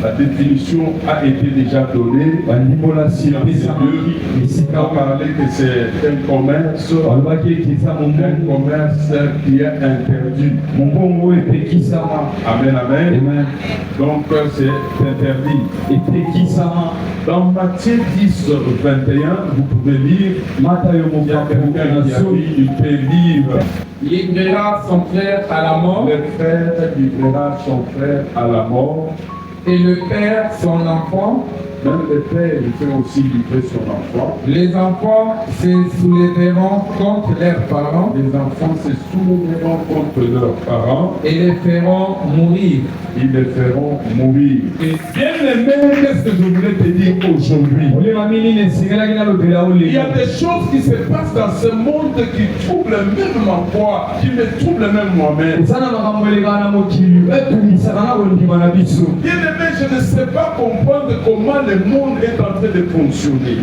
La définition a été déjà donnée. On a parlé que c'est un commerce qui est interdit. Amen, amen. Donc c'est interdit. Dans Matthieu 10, 21, vous pouvez lire. Il y a quelqu'un qui a dit, il peut lire. Il livrera son frère à la mort. Le frère livrera son frère à la mort. Et le père son enfant. Même le père, il peut aussi livrer son enfant. Les enfants se soulèveront contre leurs parents. Les enfants se soulèveront contre leurs parents. Et les feront mourir. Ils les feront mourir. Et bien aimé, qu'est-ce que je voulais te dire aujourd'hui? Il y a des choses qui se passent dans ce monde qui troublent même ma foi, qui me troublent même moi-même. Bien aimé, je ne sais pas comprendre comment le monde est en train de fonctionner.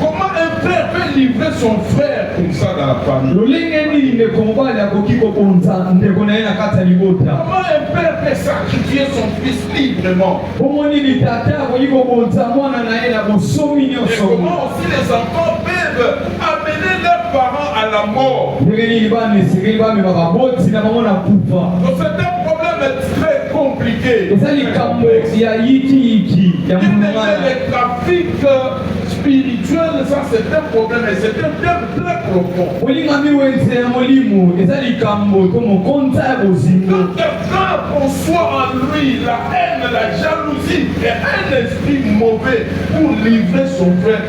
Comment un frère peut livrer son frère comme ça dans la famille? Comment un père peut sacrifier son fils librement? Et comment aussi les enfants peuvent amener leurs parents à la mort? Donc c'est un problème très compliqué. Le trafic spirituel, ça c'est un problème et c'est un thème très profond. Quand quelqu'un conçoit en lui la haine, la jalousie et un esprit mauvais pour livrer son frère,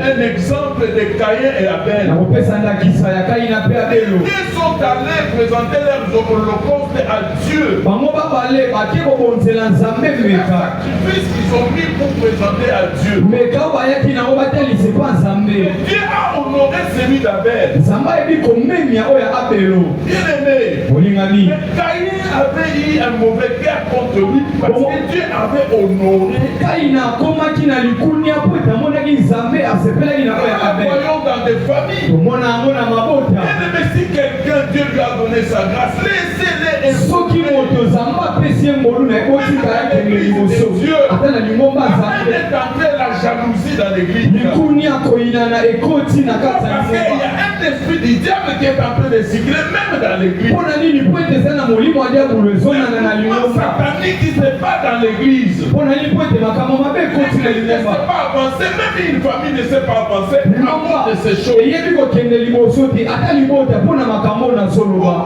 un exemple de Caïn et Abel. Ils sont allés présenter leurs holocaustes à Dieu. C'est un sacrifice qu'ils ont mis pour présenter à Dieu. Dieu a honoré celui d'Abel. Bien aimé, Caïn avait eu un mauvais cœur contre lui parce que Dieu avait honoré. Voyons dans des familles. Bien-aimé, si quelqu'un, Dieu lui a donné sa grâce, laissez-les la jalousie dans l'église. Parce qu'il y a un esprit du diable qui est en train de circuler même dans l'église. Satanique qui se bat dans l'église. Il ne sait pas avancer, même une famille ne sait pas avancer à cause de ces choses.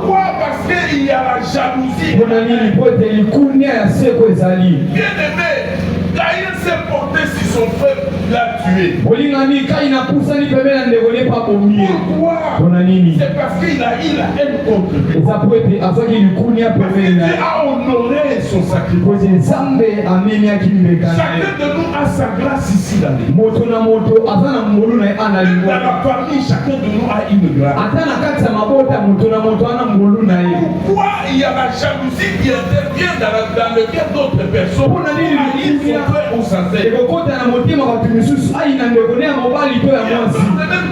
Pourquoi? Parce qu'il y a la jalousie. Bien aimé, Caïn s'est porté sur son frère, l'a tué. Pourquoi? C'est parce qu'il a eu la haine contre lui. Et ça peut être à ce qu'il Dieu a honoré son sacrifice. Chacun de nous a sa grâce ici dans les. Dans la famille, chacun de nous a une grâce. Pourquoi il y a la jalousie qui intervient dans le cœur d'autres personnes? Il y a même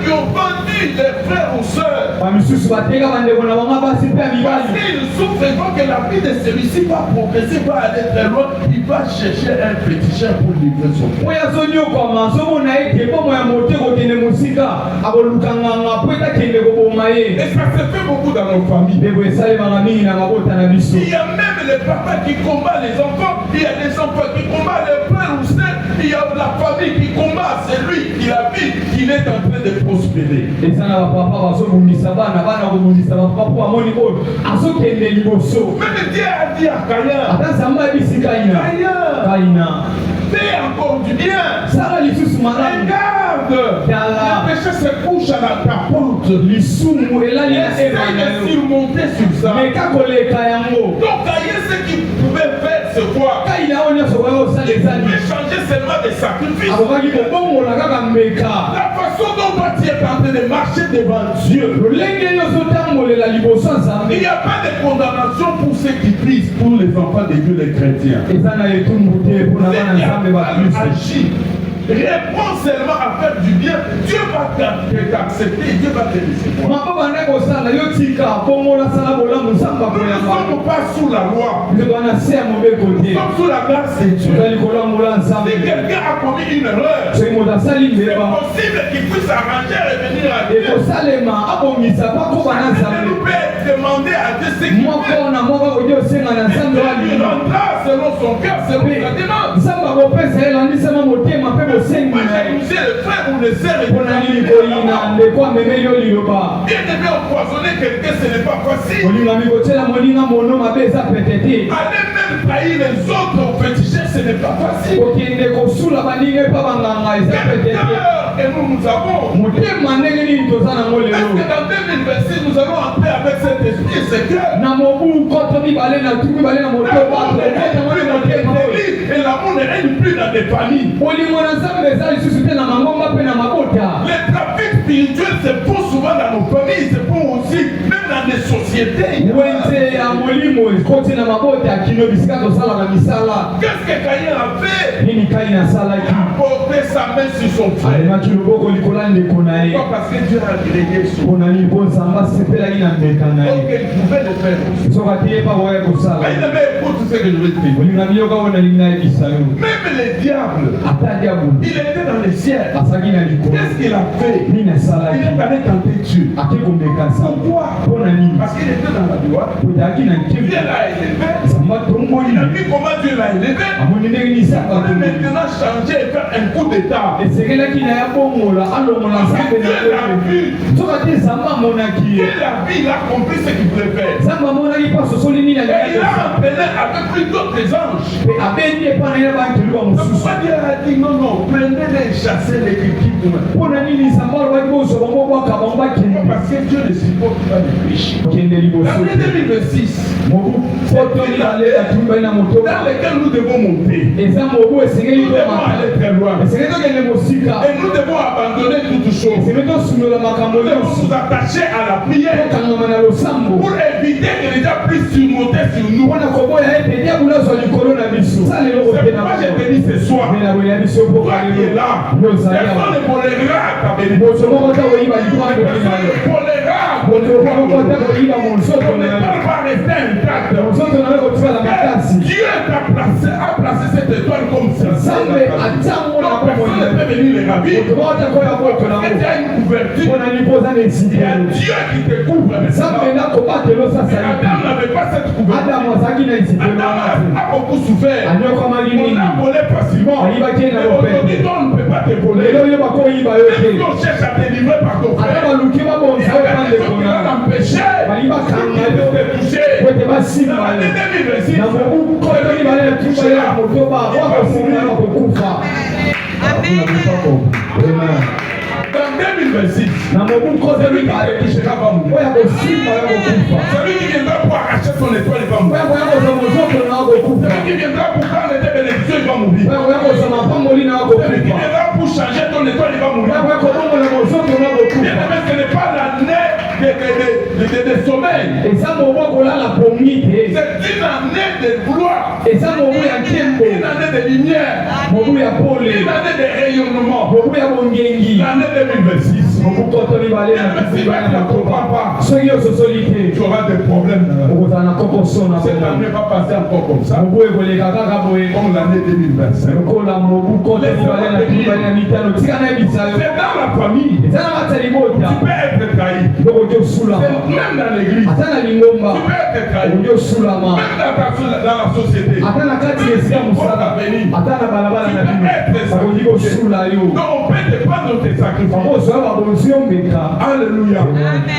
qui ont vendu les frères ou sœurs. Parce qu'ils souffrent et voient que la vie de celui-ci va progresser, va aller très loin. Il va chercher un féticheur pour livrer son frère. Et ça se fait beaucoup dans nos familles. Il y a même les papas qui combattent les enfants. Il y a des enfants qui combattent les frères ou sœurs. Il y a la famille qui combat celui qui a vu qu'il est en train de prospérer. Même Dieu a dit à Caïn, fais encore du bien. Regarde, le péché se couche à ta porte. Il essaie de surmonter sur ça. Donc Caïn, ce qu'il pouvait faire, c'est quoi? Il pouvait changer seulement des sacrifices. La façon dont toi tu es en train de marcher devant Dieu. Il n'y a pas de condamnation pour ceux qui prient, pour les enfants de Dieu, les chrétiens. Réponds seulement à faire du bien, Dieu va t'accepter, Dieu va te recevoir. Nous ne sommes pas sous la loi, nous sommes sous la grâce de Dieu. Si quelqu'un a commis une erreur, c'est possible qu'il puisse arranger et venir à Dieu. Nous pouvons demander à Dieu ce qu'il veut. Il rendra selon son cœur, selon sa demande. Moi j'ai le frère ou le sœur et bien aimé empoisonner quelqu'un, ce n'est pas facile. Aller même trahir les autres au féticheur, ce n'est pas facile. Et nous avons. Est-ce que dans 2026 nous allons entrer avec cet esprit secret? Et l'amour ne règne plus dans des familles. Les trafics spirituels, c'est pour souvent dans nos familles, c'est pour aussi, même dans des sociétés. Qu'est-ce que Caïn a fait? Il a porté sa main sur son frère. Pourquoi? Parce que Dieu a agréé son frère. Donc il pouvait le faire aussi. Il avait écouté ce que je veux dire. Même les diables, il était dans les ciels. Qu'est-ce qu'il a fait? Il est allé tenter Dieu. Pourquoi? Parce qu'il était dans la gloire. Dieu l'a élevé. Il a vu comment Dieu l'a élevé. Il a maintenant changé et faire un coup d'état. Dieu l'a vu. Il a compris ce qu'il voulait faire. Et il a appelé avec lui d'autres anges. Pourquoi Dieu a dit non, prenez-les, chassez-les qui quittent nous. Parce que Dieu ne supporte pas les péchés. L'année 2026, dans lequel nous devons monter. Nous devons aller très loin. Et nous devons abandonner toutes choses. Nous devons nous attacher à la prière pour éviter que les gens puissent surmonter sur nous. C'est pourquoi je te dis ce soir, toi qui es là, personne ne volera ta bénédiction. Personne ne volera on ne peut pas rester intact. Dieu a placé cette étoile comme ça. Personne ne peut venir les ravir. Tu as une couverture. Il y a Dieu qui te couvre. Adam n'avait pas cette couverture. Adam a beaucoup souffert. On a volé facilement. Aujourd'hui, on ne peut pas te voler. lelo yo bakoyiba yo Même si te on cherche à te livrer par ton ata frère, baluki babonza yo il y a des bandeko gens qui na vont t'empêcher bali bakanga de yo te toucher. po ete Dans basimba l'année yo 2026, na mobu koto mibale na tuba ya motoba wakosimba bakokufa. dans 2026, na mobu koto mibale oya kosimba yo kokufa celui qui viendra pour arracher ton étoile, il va mourir. oya koya kozwa mozoto na kokufa Celui qui viendra pour prendre tes bénédictions, il va mourir. oya koya kozwa mapamboli na Celui qui kokufa viendra pour changer ton étoile, il va mourir. oya koya kobongola mozoto na Bien kokufa aimé, ce n'est pas l'année de sommeil. eza mobu akolala pongi te C'est une année de gloire. eza mobu ya nkembo Une année de lumière. mobu ya pole Une année de rayonnement. mobu ya bongengi L'année 2026. mobu koto mibale na tuba ya makoba soki yo sosoli te Tu auras des problèmes dans la vie. okozala na kokoso na Cette année va passer encore comme ça. mobu ekoleka kaka boye Comme l'année 2025. lokola mobu koto mibale na tuba ya mitano tika nayebisa yo C'est dans la famille. eza na kati ya libota Tu peux être trahi. okoki osulama C'est même dans l'église. ata na lingomba Tu peux être trahi. okoki osulama Même dans la société. ata na kati ya esika mosala ata na balabala na bino bakoki kosula yo Donc on peut te prendre tes sacrifices. bakozwa babonzi yo mbeka Alléluia.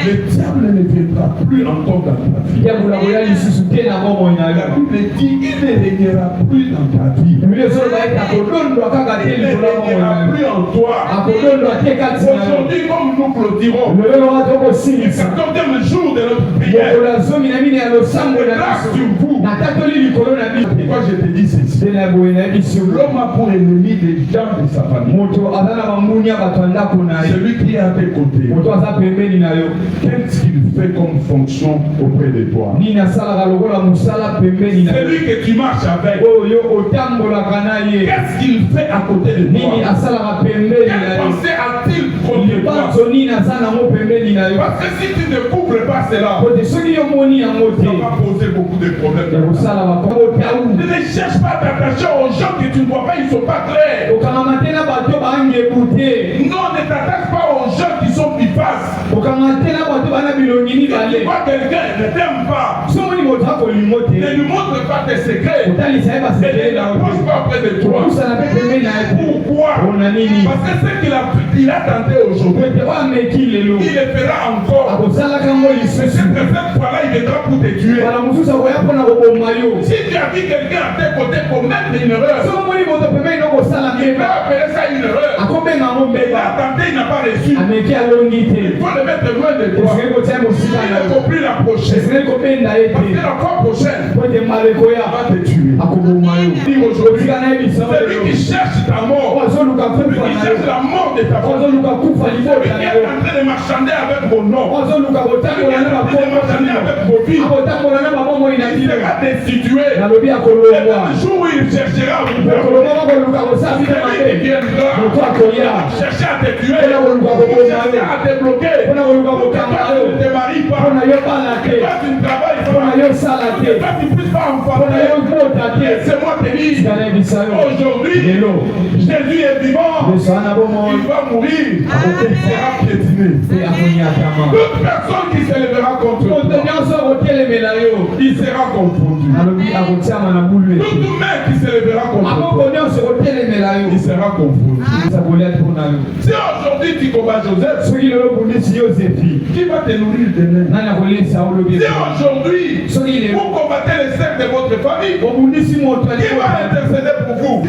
Le diable ne viendra plus encore dans ta vie. yabula koya lisusu te na bomoi na La yo Bible dit il ne régnera plus dans ta vie. biblia ezoloba ete akolondwa kaka te Il ne likolo ya bomoi na régnera yo plus en toi. akolondwa te kati na yo Aujourd'hui, comme nous clôturons lelo loka le tokosilisa 14e jour de notre prière, mokolo ya zomi na mine ya losambo na grâce biso sur vous. natatoli likolo na biso Pourquoi je te dis ceci? te na boye na biso L'homme a pour ennemi les gens de sa famille. moto aza na bambuni ya bato ya ndako na ye Celui qui est à tes côtés, moto aza pembeni na yo qu'est-ce qu'il fait comme fonction auprès de toi? nini asalaka lokola mosala pembeni na Celui yo que tu marches avec, oyo otambolaka na ye qu'est-ce qu'il fait à côté de nini toi? asalaka pembeni na Quelle yo pensée a-t-il contre toi? libanzo nini aza nango pembeni na yo Parce que si tu ne couvres pas cela, kote soki yo moni yango te ça va poser beaucoup de problèmes. ekosala bakombo te au Ne cherche pas à t'attacher aux gens que tu ne vois pas, ils ne sont pas clairs. okangama te na bato bangebu te Non, ne t'attache pas aux gens qui sont bifaces. okangama te na bato bana bilongi Si tu mibale vois quelqu'un ne t'aime pas, somoni moto akolingo ne te lui montre pas tes secrets. kotalisa ye Et basekele ne na yo t'approche pas auprès de te toi. kokusana mpe pembeni na ye te Pourquoi? ona nini Parce que ce qu'il a tenté aujourd'hui, ete oyo ameki lelo il le fera encore. akosalaka yango Mais lisusu cette fois-là, il viendra pour te tuer. bala mosusu akoya mpona koboma yo Si tu as vu quelqu'un à tes côtés commettre une erreur, soki omoni moto pembeni nokosala il va mbeba appeler ça une erreur. akobenga yango Mais il a mbeba tenté, il n'a pas reçu. ameki alongi te Il faut le mettre loin de toi. esengeli kotia ye mosika Il na a yo compris la prochaine. esengeli kobenda ye Parce que te la fois prochaine, po ete maleko il ya va te tuer. akoboma yo Dis aujourd'hui, otika nayebisa celui qui cherche ta mort, ozoluka celui kufa qui na cherche yo la mort de ta famille, ozoluka kufa celui libota qui na est yo en train de marchander avec mon nom, ozoluka celui qui kotambola est na en train de marchander bakombo avec vos vies, akotambola na babomoi na il bino sera destitué. nalobi Et akolongwa le jour où il cherchera à vous faire, mokolo moko koluka kosala bino celui qui mabe viendra moto akoya chercher à te tuer, mpona koluka koboma chercher yo à te bloquer, mpona koluka pour que kokanga toi yo tu ne te maries pas, mpona yo bala te toi tu ne travailles mpona pas, yo sala pour te que toi tu ne puisses pas mpona enfanter. yo bota te Laissez-moi te dire, sikanayebisa yo aujourd'hui, lelo Jésus est vivant, yesu ana bomoi il va mourir, il sera piétiné. mpe akonyatama Toute personne qui se lèvera contre moto toi, nyonso akotelemela yo il sera confondu. nalobi akotiama na bulu ete Toute main qui se lèvera contre maboko toi, nyonso ekotelemela yo il sera confondu. esakolia te mpona yo Si aujourd'hui tu combats Joseph, soki lelo obundisi yozefi qui va te nourrir demain? nani akolesa olobi Si aujourd'hui soki lelo vous combattez les sectes de votre famille, obundisi moto qui va intercéder pour vous?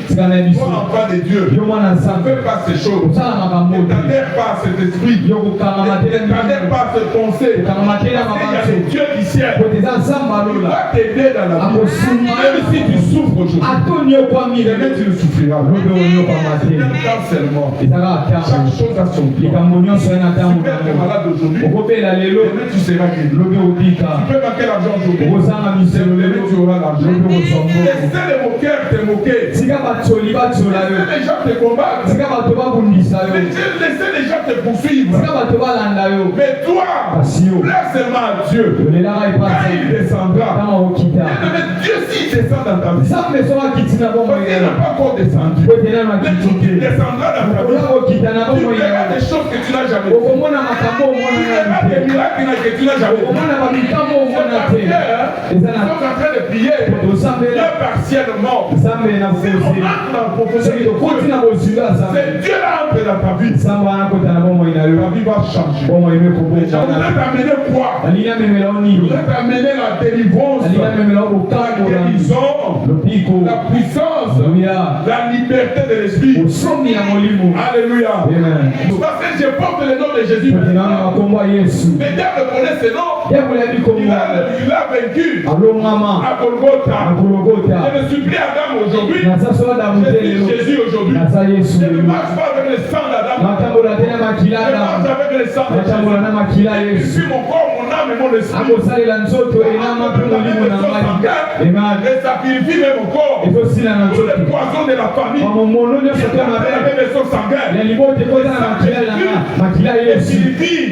sika na biso Toi, enfant de Dieu, yo mwana ne nzambe fais pas ces choses. osala makambo Ne te t'adhère pas à cet esprit. yo kokangama te Ne t'adhère pas à cette pensée. kokangama te na Parce qu'il y a mabanso le Dieu du ciel kote eza nzambe qui alola va t'aider dans la vie. akosuma Même si tu souffres aujourd'hui, atoni okwami demain tu ne souffriras. lobi onyokama te C'est un temps seulement. ezalaka Chaque ntango chose a son temps. likambo nyonso ye na Tu ntango peux être nango malade aujourd'hui, okobela lelo demain tu seras guéri. lobi obika Tu peux manquer l'argent aujourd'hui, okozanga miselo demain lelo tu auras l'argent. lobi osombo Laissez les moqueurs te moquer. tika batsoli batsola yo Laissez les gens te combattre. tika bato babundisa yo Laissez les gens te poursuivre. tika bato balanda yo Mais toi, kasi yo plaise seulement à Dieu. olelaka Quand il epasi descendra, ntango okita mais Dieu s'il descend dans ta vie, Zambe soka kitina bomo parce qu'il ina. n'a pas encore descendu, Kotena les makiti. jours qui descendra dans ta vie, Olako kitana tu bomo verras ina. des choses que tu n'as jamais vues. Okomona makambo Tu omona verras des nante. miracles que tu n'as jamais vus. Okomona bamikambo C'est omona parce te. que nous Ezana sommes en train de prier tosambela. Dieu partiellement. Zambe na Si on bokosi. entre dans la prophétie Soki de tokoti Dieu, na bozula zambe. c'est Dieu là entre dans ta vie. Zambe wana kotana bomo ina Ta yo. vie va changer. Bomo ime Je kobomana. voudrais t'amener quoi? Alina memela Je onini. voudrais t'amener la délivrance, Alina memela la okambola. guérison, Lopiko. la puissance, Alléluia. la liberté de l'esprit. Usomi ya molimo. Alléluia. Amen. Parce que je porte le nom de Jésus. Kotinana makombo ya Yesu. Mais Dieu me connaît ce nom. Yabula Il bikombo. a vaincu Alongama. à Golgotha. Akologota. Je me suis pris à Adam aujourd'hui. Nasa soda Je mutelo. suis Jésus aujourd'hui. Nasa Yesu. Je ne marche pas avec le sang d'Adam. Matambola tena makila Je marche Adamu. avec le sang de Matambola na Jésus. makila Je Yesu. suis mon corps, mon âme et mon esprit. Akosalela nzoto enama mpe molimo na ngai. Amen. Et sacrifie même mon corps. Ezosila na Tous les nzoto. poisons de la famille. Mamomono nyonso te mabe. Avec le sang sanguin. Ya libote kota na makila nanga. Makila Yesu.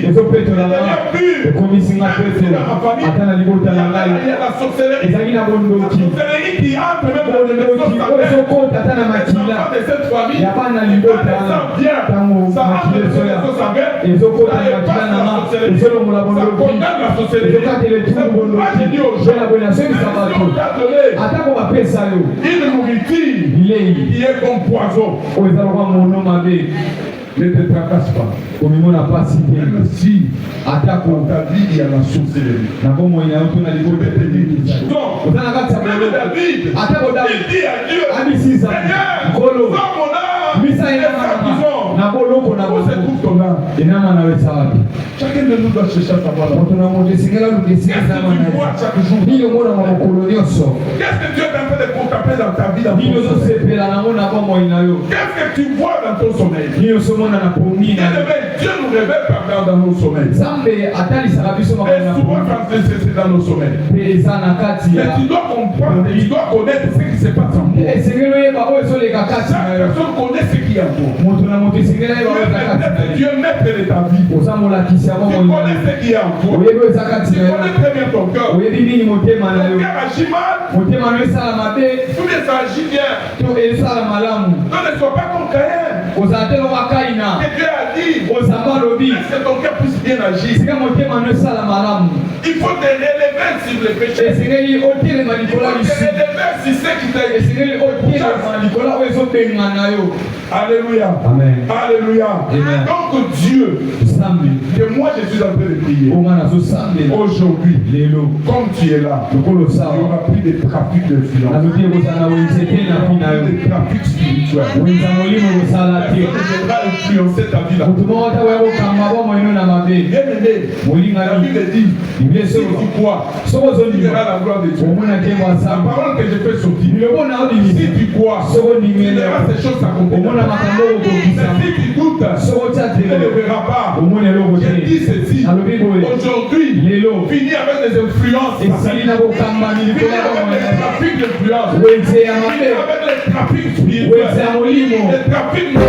Ezopetola nga. Ekomisi nga peto. Ata na libota na ngai. Il y a la sorcellerie. Ezali na La bondoki. sorcellerie qui entre même dans le Bondoki sang oyo sanguin. ezokota ata na Les makila. enfants de cette famille. Ya bana libota Ça vient. ntango Ça entre makila dans le ezoya. sang sanguin. Ezokota Ça na makila dépasse la nanga. sorcellerie. Ezolongola Ça bondoki. condamne la sorcellerie. ezokatela etumu C'est pourquoi j'ai dit aux bondoki gens, mpona boye nasengisa si bato on t'a donné atako bapesa yo une nourriture bilei qui est comme poison, oyo eza lokwa mono mabe ne te tracasse pas. komimona pasi te Même si atako dans ta vie il y a la sorcellerie. na bomoi na yo to na Je libota vais te dire quelque chose. Donc, oza na kati ya même boloko David, atako il David dit à Dieu, abisisa Seigneur, nkolo sors mon âme bisa et sa enama prison. na boloko na Où se boloko trouve ton âme? enama na yo eza wapi Chacun de nous doit chercher à savoir la moto na moto esengela luka Qu'est-ce esengisa que tu vois mana chaque jour? nini omonama mokolo nyonso Qu'est-ce que Dieu est en train de contempler dans ta vie? Dans nini ton sommeil? ozosepela nango na bomoi na yo Qu'est-ce que tu vois dans ton sommeil? nini osomona na pongi na yo Dieu nous révèle par dans nos sommeils. nzambe atalisaka biso Et makambo na souvent pongi quand c'est dans nos sommeils. mpe eza na kati Mais ya tu dois comprendre, tu dois connaître ce qui se passe en toi. esengeli oyeba oyo ezoleka kati na Chaque yo personne connaît ce qui est en toi. moto na moto esengeli ayeba oyo eza kati na yo Dieu est maître de ta vie. oza molakisi ya Tu bomoi na connais yo ce qui est en toi. oyebi oyo eza kati Tu na yo connais très bien ton cœur. oyebi nini motema na Ton yo cœur agit mal, motema na yo esala mabe ou bien ça agit bien. to esala malamu Donc ne sois pas ton Caïn. ozala te lokwa kaina Que Dieu a dit. ozamba alobi Laisse que ton cœur puisse bien agir. sika motema na yo esala malamu Il faut te relever sur le péché. esengeli otelema Il likolo faut ya te lisu relever sur ce qui t'a esengeli otelema likolo oyo ezobenga na yo Alléluia. amen Alléluia. Amen. Donc Dieu, sambe que moi je suis en train de prier. onga nazosambela Aujourd'hui, lelo comme tu es là, lokolo il y sawa aura plus de trafic d'influence. nazoki ekozala na wenze te na mpina yo Plus de trafic spirituel. wenza molimo ekosala te Personne ne viendra influencer ta vie là. moto moko ata koya kokamba bomoino na mabe Bien-aimé, la molingani Bible dit, biblia si esoloba tu crois, soko tu verras ozondima la gloire de Dieu. omona nkembo ya La samba parole que je fais sortir, lilobo na odimisa si tu crois, soko tu ondimele verras ces choses s'accomplir. omona makambo okokisa Mais si tu doutes, soko otya tu ne le te verras pas. omona eloko J'ai dit te ceci. nalobi boye Aujourd'hui, lelo fini avec les influences. esili na kokambami Fini likolo ya avec les bomoina trafics d'influence. wenze ya Fini mabe avec les trafics wenze spirituels. ya molimo Les trafics.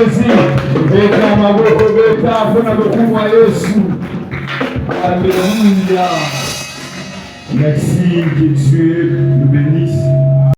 Allez-y. Beta maboko beta pona bokumu wa Yesu. Alléluia. Merci que Dieu nous bénisse.